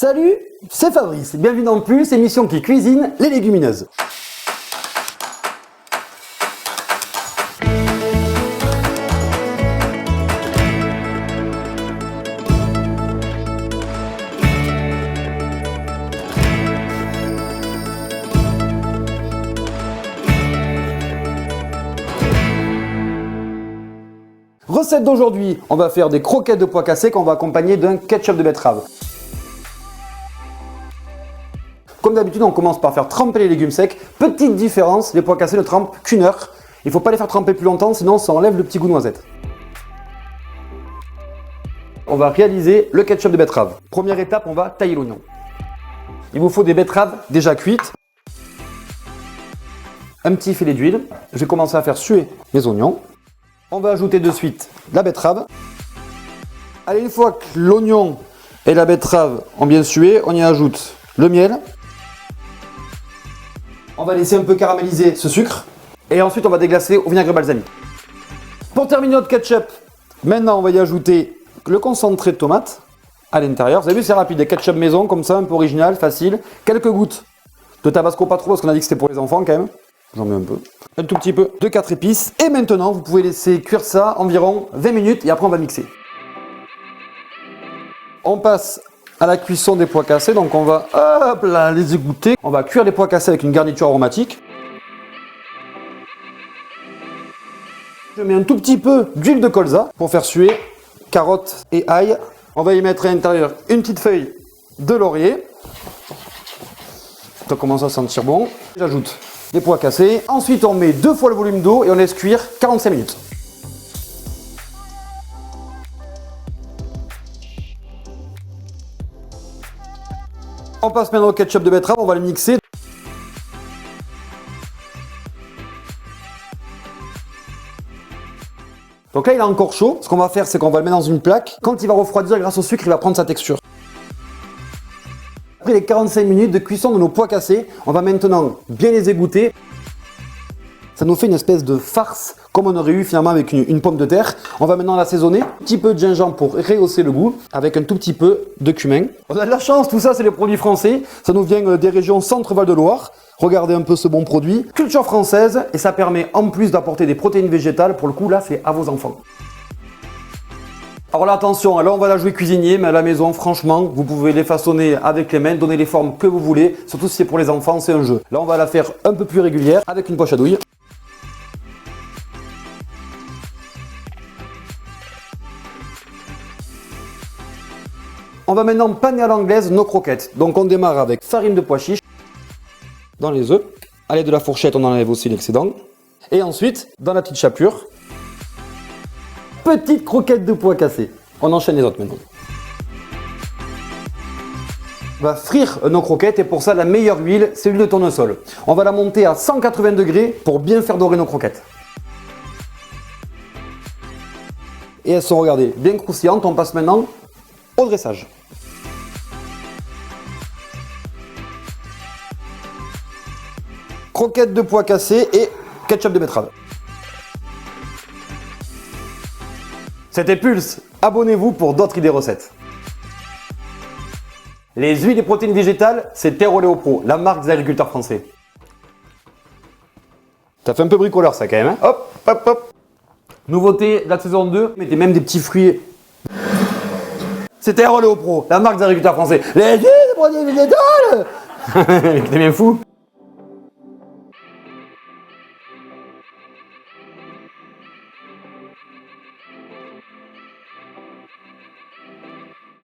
Salut, c'est Fabrice, bienvenue dans Plus, émission qui cuisine les légumineuses. Recette d'aujourd'hui, on va faire des croquettes de pois cassés qu'on va accompagner d'un ketchup de betterave. Comme d'habitude, on commence par faire tremper les légumes secs. Petite différence, les pois cassés ne trempent qu'une heure. Il ne faut pas les faire tremper plus longtemps, sinon ça enlève le petit goût noisette. On va réaliser le ketchup de betterave. Première étape, on va tailler l'oignon. Il vous faut des betteraves déjà cuites. Un petit filet d'huile. Je vais commencer à faire suer mes oignons. On va ajouter de suite la betterave. Allez, une fois que l'oignon et la betterave ont bien sué, on y ajoute le miel. On va laisser un peu caraméliser ce sucre. Et ensuite, on va déglacer au vinaigre balsamique. Pour terminer notre ketchup, maintenant, on va y ajouter le concentré de tomate à l'intérieur. Vous avez vu, c'est rapide. Des ketchup maison, comme ça, un peu original, facile. Quelques gouttes de tabasco, pas trop, parce qu'on a dit que c'était pour les enfants quand même. J'en mets un peu. Un tout petit peu de 4 épices. Et maintenant, vous pouvez laisser cuire ça environ 20 minutes et après, on va mixer. On passe à la cuisson des pois cassés, donc on va hop là, les égoutter. On va cuire les pois cassés avec une garniture aromatique. Je mets un tout petit peu d'huile de colza pour faire suer carottes et ail. On va y mettre à l'intérieur une petite feuille de laurier. Ça commence à sentir bon. J'ajoute les pois cassés. Ensuite, on met 2 fois le volume d'eau et on laisse cuire 45 minutes. On passe maintenant au ketchup de betterave, on va le mixer. Donc là, il est encore chaud. Ce qu'on va faire, c'est qu'on va le mettre dans une plaque. Quand il va refroidir grâce au sucre, il va prendre sa texture. Après les 45 minutes de cuisson de nos pois cassés, on va maintenant bien les égoutter. Ça nous fait une espèce de farce, comme on aurait eu finalement avec une pomme de terre. On va maintenant l'assaisonner. Un petit peu de gingembre pour rehausser le goût, avec un tout petit peu de cumin. On a de la chance, tout ça c'est les produits français. Ça nous vient des régions Centre-Val de Loire. Regardez un peu ce bon produit. Culture française, et ça permet en plus d'apporter des protéines végétales. Pour le coup là, c'est à vos enfants. Alors là, attention, là on va la jouer cuisinier, mais à la maison, franchement, vous pouvez les façonner avec les mains, donner les formes que vous voulez. Surtout si c'est pour les enfants, c'est un jeu. Là, on va la faire un peu plus régulière avec une poche à douille. On va maintenant paner à l'anglaise nos croquettes. Donc on démarre avec farine de pois chiche dans les œufs. À l'aide de la fourchette, on enlève aussi l'excédent. Et ensuite, dans la petite chapelure, petite croquette de pois cassés. On enchaîne les autres maintenant. On va frire nos croquettes et pour ça, la meilleure huile, c'est l'huile de tournesol. On va la monter à 180 degrés pour bien faire dorer nos croquettes. Et elles sont, regardez, bien croustillantes. On passe maintenant au dressage. Croquettes de pois cassés et ketchup de betterave. C'était Pulse. Abonnez-vous pour d'autres idées recettes. Les huiles et protéines végétales, c'est Terre Oléo Pro, la marque des agriculteurs français. Ça fait un peu bricoleur ça quand même, hein. Hop, hop, hop. Nouveauté de la saison 2, mettez même des petits fruits. C'est Terre Oléo Pro, la marque des agriculteurs français. Les huiles et protéines végétales. T'es bien fou.